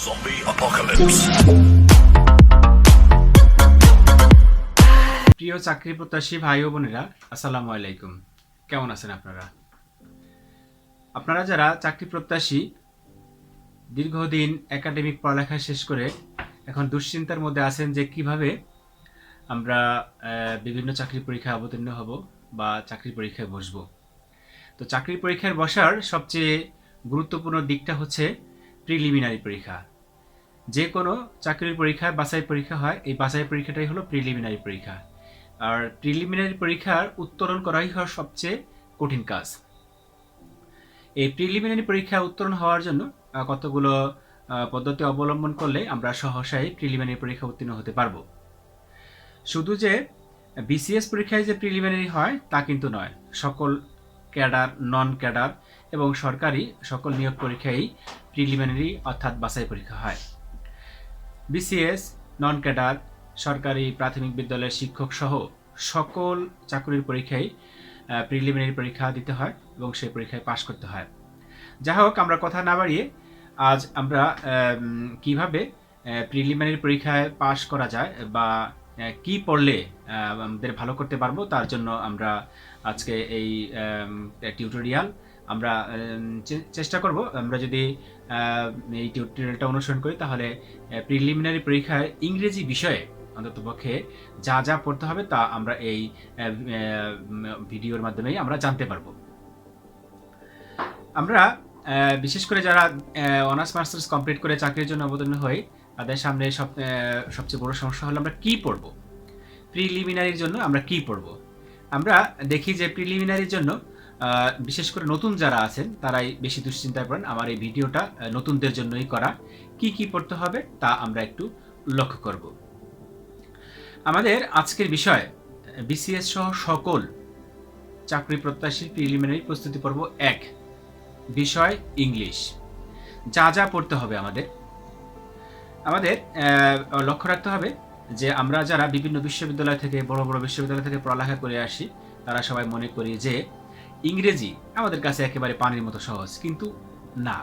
Zombie apocalypse. প্রিয় চাকরি প্রত্যাশী ভাই ও বোনেরা, আসসালামু আলাইকুম। কেমন আছেন আপনারা? আপনারা যারা চাকরি প্রত্যাশী, দীর্ঘদিন একাডেমিক পড়ালেখা শেষ করে এখন দুশ্চিন্তার মধ্যে আছেন যে কিভাবে আমরা বিভিন্ন চাকরি পরীক্ষায় অবতীর্ণ হব বা চাকরি পরীক্ষায় বসব। তো চাকরি পরীক্ষায় বসার সবচেয়ে গুরুত্বপূর্ণ দিকটা হচ্ছে প্রিলিমিনারি পরীক্ষা। যে কোনো চাকরির পরীক্ষায় বাছাই পরীক্ষা হয়, এই বাছাই পরীক্ষাটাই হলো প্রিলিমিনারি পরীক্ষা। আর প্রিলিমিনারি পরীক্ষার উত্তরণ করাই হয় সবচেয়ে কঠিন কাজ। এই প্রিলিমিনারি পরীক্ষা উত্তরণ হওয়ার জন্য কতগুলো পদ্ধতি অবলম্বন করলে আমরা সহসাই প্রিলিমিনারি পরীক্ষা উত্তীর্ণ হতে পারবো। শুধু যে বিসিএস পরীক্ষায় যে প্রিলিমিনারি হয় তা কিন্তু নয়, সকল ক্যাডার, নন ক্যাডার এবং সরকারি সকল নিয়োগ পরীক্ষায় প্রিলিমিনারি অর্থাৎ বাছাই পরীক্ষা হয়। বিসিএস, নন ক্যাডার, সরকারি প্রাথমিক বিদ্যালয়ের শিক্ষক সহ সকল চাকরির পরীক্ষায় প্রিলিমিনারি পরীক্ষা দিতে হয় এবং সেই পরীক্ষায় পাশ করতে হয়। যাই হোক, আমরা কথা না বাড়িয়ে আজ আমরা কিভাবে প্রিলিমিনারি পরীক্ষায় পাশ করা যায় বা কি পড়লে আমাদের ভালো করতে পারবো, তার জন্য আমরা আজকে এই টিউটোরিয়াল আমরা চেষ্টা করব। আমরা যদি এই টিউটোরিয়ালটা অনুসরণ করি তাহলে প্রিলিমিনারি পরীক্ষায় ইংরেজি বিষয়ে অন্ততপক্ষে যা যা পড়তে হবে তা আমরা এই ভিডিওর মাধ্যমেই আমরা জানতে পারবো। আমরা বিশেষ করে যারা অনার্স মাস্টার্স কমপ্লিট করে চাকরির জন্য অবতীর্ণ হই, তাদের সামনে সবচেয়ে বড় সমস্যা হলো আমরা কি পড়ব। প্রিলিমিনারির জন্য আমরা কি পড়ব? আমরা দেখি যে প্রিলিমিনারির জন্য বিশেষ করে নতুন যারা আছেন তারাই বেশি দুশ্চিন্তায় পড়েন। আমার এই ভিডিওটা নতুনদের জন্যই করা। কি কি পড়তে হবে তা আমরা একটু লক্ষ্য করব। আমাদের আজকের বিষয় বিসিএস সহ সকল চাকরি প্রত্যাশীর প্রিলিমিনারি প্রস্তুতি পর্ব 1, বিষয় ইংলিশ। যা যা পড়তে হবে আমাদের লক্ষ্য রাখতে হবে যে আমরা যারা বিভিন্ন বিশ্ববিদ্যালয় থেকে, বড় বড় বিশ্ববিদ্যালয় থেকে পড়ালেখা করে আসি, তারা সবাই মনে করি যে ইংরেজি আমাদের কাছে একেবারে পানির মতো সহজ, কিন্তু না।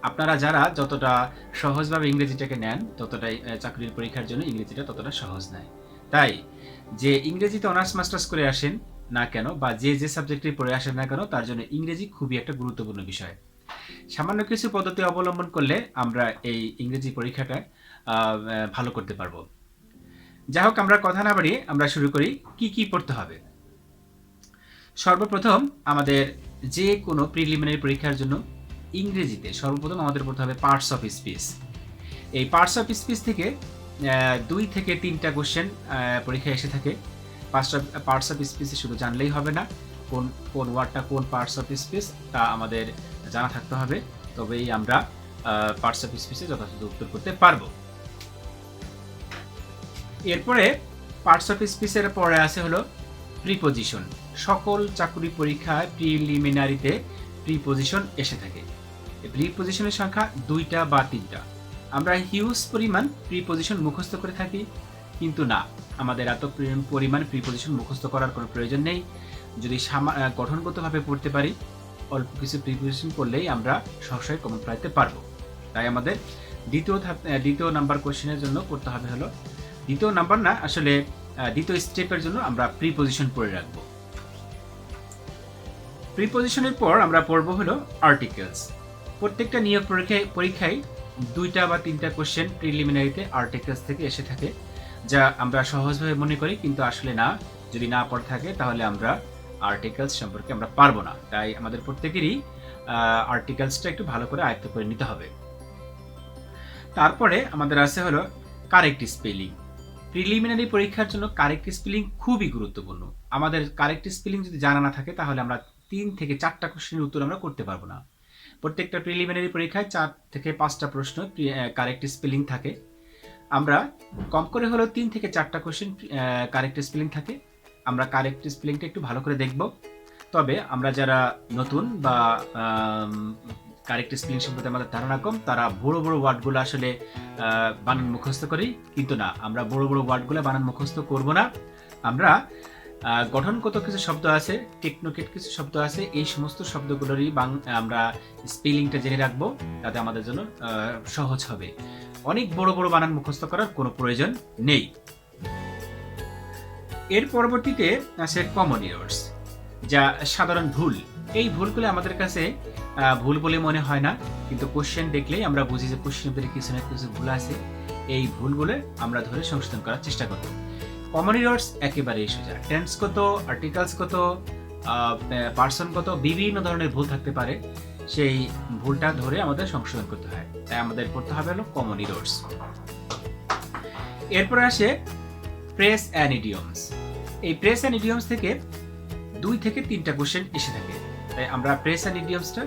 আপনারা যারা যতটা সহজভাবে ইংরেজিটাকে নেন, ততটাই চাকরির পরীক্ষার জন্য ইংরেজিটা ততটা সহজ নয়। তাই যে ইংরেজিতে অনার্স মাস্টার্স করে আসেন না কেন বা যে সাবজেক্টে পড়ে আসেন না কেন, তার জন্য ইংরেজি খুবই একটা গুরুত্বপূর্ণ বিষয়। সামান্য কিছু পদ্ধতি অবলম্বন করলে আমরা এই ইংরেজি পরীক্ষাটা ভালো করতে পারবো। যাই হোক, আমরা কথা না বাড়িয়ে আমরা শুরু করি। কি কি পড়তে হবে? সর্বপ্রথম আমাদের যে কোনো প্রিলিমিনারি পরীক্ষার জন্য ইংরেজিতে সর্বপ্রথম আমাদের পড়তে হবে পার্টস অফ স্পিচ। এই পার্টস অফ স্পিচ থেকে 2 থেকে 3টা কোশ্চেন পরীক্ষায় এসে থাকে। পার্টস অফ স্পিচ শুধু জানলেই হবে না, কোন ওয়ার্ডটা কোন পার্টস অফ স্পিচ তা আমাদের জানা থাকতে হবে, তবেই আমরা পার্টস অফ স্পিচে যথাযথ উত্তর করতে পারবো। এরপরে পার্টস অফ স্পিচের পরে আছে হলো প্রিপোজিশন। সকল চাকরি পরীক্ষায় প্রিলিমিনারিতে প্রিপোজিশন এসে থাকে। এই প্রিপোজিশনের সংখ্যা 2টা বা 3টা। আমরা হিউজ পরিমাণ প্রিপোজিশন মুখস্থ করে থাকি, কিন্তু না, আমাদের এত পরিমাণ প্রিপোজিশন মুখস্থ করার কোনো প্রয়োজন নেই। যদি গঠনগতভাবে পড়তে পারি, অল্প কিছু প্রিপোজিশন করলেই আমরা সহসাই কমন পাইতে পারবো। তাই আমাদের দ্বিতীয় নাম্বার কোশ্চেনের জন্য পড়তে হবে হলো, দ্বিতীয় নাম্বার না, আসলে দ্বিতীয় স্টেপের জন্য আমরা প্রিপোজিশন পড়ে রাখবো। প্রিপোজিশনের পর আমরা পড়বো হলো আর্টিকেলস। প্রত্যেকটা নিয়োগ পরীক্ষায় 2টা বা 3টা কোশ্চেন প্রিলিমিনারিতে আর্টিকেলস থেকে এসে থাকে, যা আমরা সহজভাবে মনে করি, কিন্তু আসলে না। যদি না পড়ে থাকে তাহলে আমরা আর্টিকেলস সম্পর্কে আমরা পারবো না। তাই আমাদের প্রত্যেকেরই আর্টিকেলসটা একটু ভালো করে আয়ত্ত করে নিতে হবে। তারপরে আমাদের আছে হলো কারেক্ট স্পেলিং। প্রিলিমিনারি পরীক্ষার জন্য কারেক্ট স্পেলিং খুবই গুরুত্বপূর্ণ। আমাদের কারেক্ট স্পেলিং যদি জানা না থাকে তাহলে আমরা 3 থেকে 4টা কোশ্চেনের উত্তর আমরা করতে পারবো না। প্রত্যেকটা প্রিলিমিনারি পরীক্ষায় 4 থেকে 5টা প্রশ্ন কারেক্ট স্পেলিং থাকে। আমরা কম করে হলো 3 থেকে 4টা কোশ্চেন কারেক্ট স্পেলিং থাকে। আমরা কারেক্ট স্পেলিংটা একটু ভালো করে দেখব। তবে আমরা যারা নতুন বা কারেক্ট স্পেলিং সম্পর্কে আমাদের ধারণা কম, তারা বড় বড় ওয়ার্ডগুলো আসলে বানান মুখস্থ করি, কিন্তু না, আমরা বড় বড় ওয়ার্ডগুলো বানান মুখস্থ করব না। আমরা গঠনগত কিছু শব্দ আছে, টেকনোকেট কিছু শব্দ আছে, এই সমস্ত শব্দগুলোরই আমরা স্পেলিংটা জেনে রাখবো, তাতে আমাদের জন্য সহজ হবে। অনেক বড় বড় বানান মুখস্থ করার কোনো প্রয়োজন নেই। এর পরবর্তীতে আছে কমন এরর্স, যা সাধারণ ভুল। এই ভুলগুলো আমাদের কাছে ভুল বলে মনে হয় না, কিন্তু কোশ্চেন দেখলেই আমরা বুঝি যে কোশ্চেনের ভিতরে কিছু না কিছু ভুল আছে। এই ভুলগুলো আমরা ধরে সংশোধন করার চেষ্টা করব। কমন এরর্স একেবারেই সোজা। টেন্সগত, আর্টিকেলসগত, পার্সনগত বিভিন্ন ধরনের ভুল থাকতে পারে, সেই ভুলটা ধরে আমাদের সংশোধন করতে হয়। তাই আমাদের করতে হবে হলো কমন এরর্স। এরপর আসে প্রেস অ্যান্ড ইডিয়মস। এই প্রেস অ্যান্ড ইডিয়মস থেকে 2 থেকে 3টা কোশ্চেন এসে থাকে, তাই আমরা প্রেস অ্যান্ড ইডিয়মসটা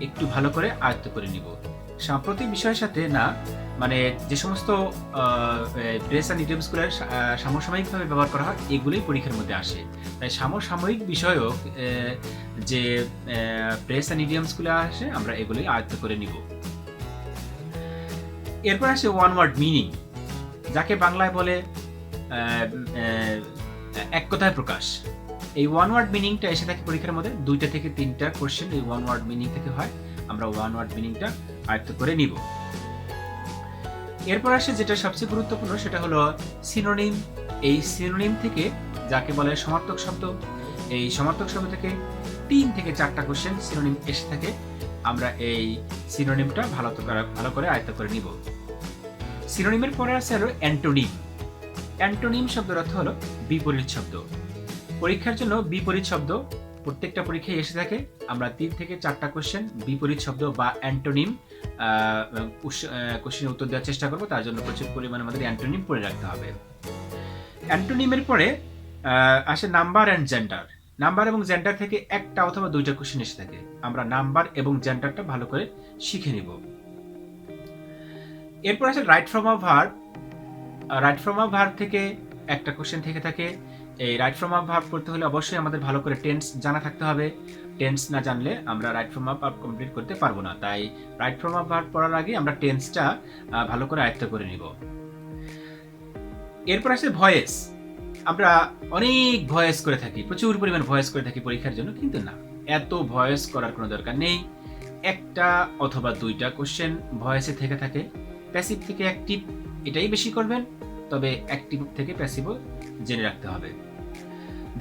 একটু ভালো করে আয়ত্ত করে নিব। সাম্প্রতিক বিষয়ের সাথে না, মানে যে সমস্ত প্রেস অ্যান্ড ইডিয়মসগুলো সমসাময়িকভাবে ব্যবহার করা হয়, এগুলোই পরীক্ষার মধ্যে আসে। তাই সমসাময়িক বিষয়ক যে প্রেস অ্যান্ড ইডিয়মসগুলো আসে, আমরা এগুলোই আয়ত্ত করে নিব। এরপর আসে ওয়ান ওয়ার্ড মিনিং, যাকে বাংলায় বলে এক কথায় প্রকাশ। এই ওয়ান ওয়ার্ড মিনিংটা এসে থাকে পরীক্ষার মধ্যে 2টা থেকে 3টা কোশ্চেন এই ওয়ান ওয়ার্ড মিনিং থেকে হয়, আমরা ওয়ান ওয়ার্ড মিনিংটা আয়ত্ত করে নিব। এরপর আসে যেটা সবচেয়ে গুরুত্বপূর্ণ, সেটা হলো সিনোনিম। এই সিনোনিম থেকে, যাকে বলে সমার্থক শব্দ, এই সমার্থক শব্দ থেকে 3 থেকে 4টা কোশ্চেন সিনোনিম এসে থাকে, আমরা এই সিনোনিমটা ভালো করে আয়ত্ত করে নিব। সিনোনিমের পরে আছে হলো অ্যান্টোনিম। অ্যান্টোনিম শব্দের অর্থ হলো বিপরীত শব্দ। পরীক্ষার জন্য বিপরীত শব্দ প্রত্যেকটা পরীক্ষায় এসে থাকে, আমরা 3 থেকে 4টা কোশ্চেন বিপরীত শব্দ বা অ্যান্টোনিম কোশ্চেনের উত্তর দেওয়ার চেষ্টা করব। তার জন্য প্রচুর পরিমাণে আমাদের অ্যান্টোনিম পড়ে রাখতে হবে। অ্যান্টোনিমের পরে আসে নাম্বার অ্যান্ড জেন্ডার। নাম্বার এবং জেন্ডার থেকে 1টা অথবা 2টা কোশ্চেন এসে থাকে, আমরা নাম্বার এবং জেন্ডারটা ভালো করে শিখে নিব। এরপর আসে right from a verb. Right from a verb থেকে 1টা কোশ্চেন থেকে থাকে। এই রাইট ফ্রম আ ভার্ব করতে হলে অবশ্যই আমাদের ভালো করে টেন্স জানা থাকতে হবে। টেন্স না জানলে আমরা right from a verb complete করতে পারবো না। তাই রাইট ফ্রম আ ভার্ব পড়ার আগে আমরা টেন্সটা ভালো করে আয়ত্ত করে নিব। এরপর আসে ভয়েস। আমরা অনেক ভয়েস করে থাকি, প্রচুর পরিমাণ ভয়েস করে থাকি পরীক্ষার জন্য, কিন্তু না, এত ভয়েস করার কোনো দরকার নেই। 1টা অথবা 2টা কোশ্চেন ভয়েসে থেকে থাকে। প্যাসিভ থেকে অ্যাক্টিভ এটাই বেশি করবেন, তবে অ্যাক্টিভ থেকে প্যাসিভও জেনে রাখতে হবে।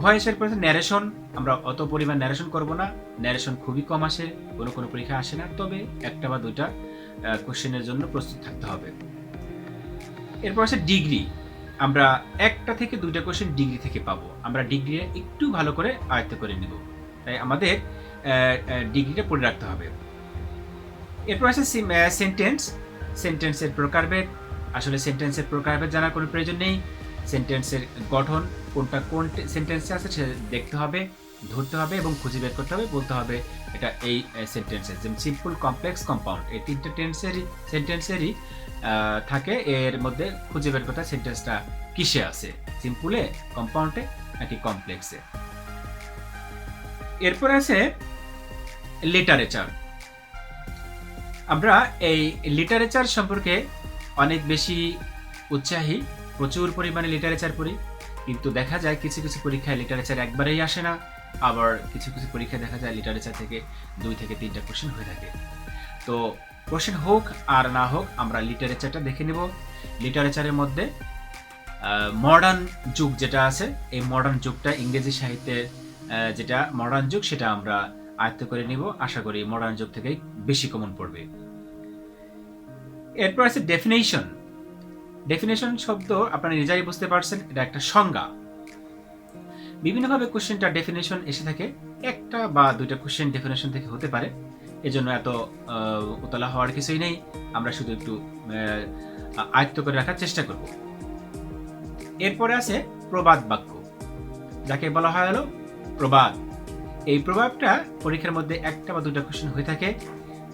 ভয়েসের পরে ন্যারেশন, আমরা অত পরিমাণ ন্যারেশন করব না, ন্যারেশন খুবই কম আসে, কোনো পরীক্ষা আসে না, তবে 1টা বা 2টা কোশ্চেনের জন্য প্রস্তুত থাকতে হবে। এরপর আছে ডিগ্রি। আমরা 1টা থেকে 2টা কোশ্চেন ডিগ্রি থেকে পাবো, আমরা ডিগ্রি একটু ভালো করে আয়ত্ত করে নিব, তাই আমাদের ডিগ্রিটা পড়ে রাখতে হবে। এরপর আছে সেন্টেন্স। সেন্টেন্সের প্রকারভেদ। আসলে সেন্টেন্সের প্রকারভেদ জানার কোনো প্রয়োজন নেই। সেন্টেন্সের গঠন কোনটা কোন সেন্টেন্সে আছে সে দেখতে হবে, ধরতে হবে এবং খুঁজে বের করতে হবে, বলতে হবে এটা এই সেন্টেন্সের। যেমন সিম্পল, কমপ্লেক্স, কম্পাউন্ড, এই 3টে সেন্টেন্সেরই থাকে। এর মধ্যে খুঁজে বের করতে সেন্টেন্সটা কিসে আছে, সিম্পলে, কম্পাউন্ডে নাকি কমপ্লেক্সে। এরপর আছে লিটারেচার। আমরা এই লিটারেচার সম্পর্কে অনেক বেশি উৎসাহী, প্রচুর পরিমাণে লিটারেচার পড়ি, কিন্তু দেখা যায় কিছু কিছু পরীক্ষায় লিটারেচার একবারেই আসে না, আবার কিছু কিছু পরীক্ষায় দেখা যায় লিটারেচার থেকে 2 থেকে 3টা কোশ্চেন হয়ে থাকে। তো কোশ্চেন হোক আর না হোক, আমরা লিটারেচারটা দেখে নেব। লিটারেচারের মধ্যে মডার্ন যুগ যেটা আছে, এই মডার্ন যুগটা ইংরেজি সাহিত্যের যেটা মডার্ন যুগ, সেটা আমরা আয়ত্ত করে নিব। আশা করি মডার্ন যুগ থেকেই বেশি কমন পড়বে। এরপর আছে ডেফিনেশন। ডেফিনেশন শব্দ আপনারা নিজেই বুঝতে পারছেন, এটা একটা সংজ্ঞা। বিভিন্নভাবে কোশ্চেনটা ডেফিনেশন এসে থাকে, 1টা বা 2টা কোশ্চেন ডেফিনেশন থেকে হতে পারে, এজন্য এত উতলা হওয়ার কিছুই নেই, আমরা শুধু একটু আয়ত্ত করে রাখার চেষ্টা করব। এরপরে আছে প্রবাদ বাক্য, যাকে বলা হয় হলো প্রবাদ। এই প্রবাদটা পরীক্ষার মধ্যে 1টা বা 2টা কোশ্চেন হয়ে থাকে।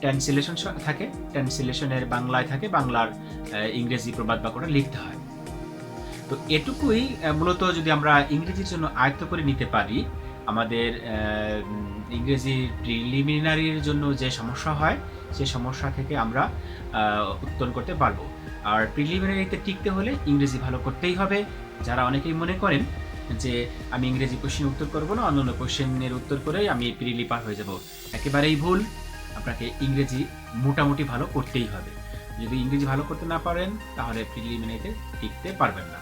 ট্রান্সলেশন থাকে, ট্রান্সলেশনের বাংলায় থাকে, বাংলার ইংরেজি প্রবাদ বাক্যটা লিখতে হয়। তো এটুকুই মূলত যদি আমরা ইংরেজির জন্য আয়ত্ত করে নিতে পারি, আমাদের ইংরেজি প্রিলিমিনারির জন্য যে সমস্যা হয়, সেই সমস্যা থেকে আমরা উত্তরণ করতে পারবো। আর প্রিলিমিনারিতে টিকতে হলে ইংরেজি ভালো করতেই হবে। যারা অনেকেই মনে করেন যে আমি ইংরেজি কোশ্চেন উত্তর করব না, অন্যান্য কোশ্চেনের উত্তর করেই আমি প্রিলি পার হয়ে যাব, একেবারেই ভুল। আপনাকে ইংরেজি মোটামুটি ভালো করতেই হবে। যদি ইংরেজি ভালো করতে না পারেন তাহলে প্রিলিমিনারিতে টিকতে পারবেন না।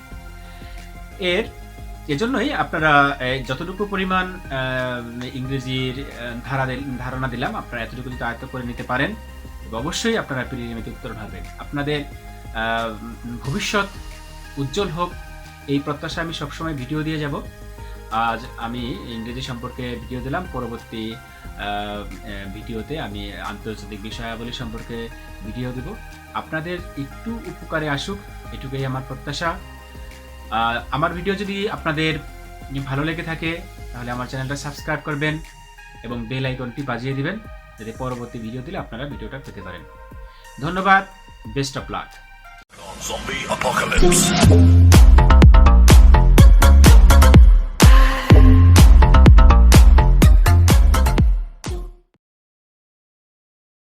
এজন্যই আপনারা যতটুকু পরিমাণ ইংরেজির ধারণা দিলাম, আপনারা এতটুকু যদি আয়ত্ত করে নিতে পারেন, অবশ্যই আপনারা প্রিলিমিনারিতে উত্তরণ হবেন। আপনাদের ভবিষ্যৎ উজ্জ্বল হোক, এই প্রত্যাশা আমি সবসময় ভিডিও দিয়ে যাব। আজ আমি ইংরেজি সম্পর্কে ভিডিও দিলাম, পরবর্তী ভিডিওতে আমি আন্তর্জাতিক বিষয়াবলী সম্পর্কে ভিডিও দেব। আপনাদের একটু উপকারে আসুক, এটুকুই আমার প্রত্যাশা। আমার ভিডিও যদি আপনাদের ভালো লেগে থাকে তাহলে আমার চ্যানেলটা সাবস্ক্রাইব করবেন এবং বেল আইকনটি বাজিয়ে দিবেন, যাতে পরবর্তী ভিডিও দিলে আপনারা ভিডিওটা পেতে পারেন। ধন্যবাদ, best of luck. Zombie apocalypse.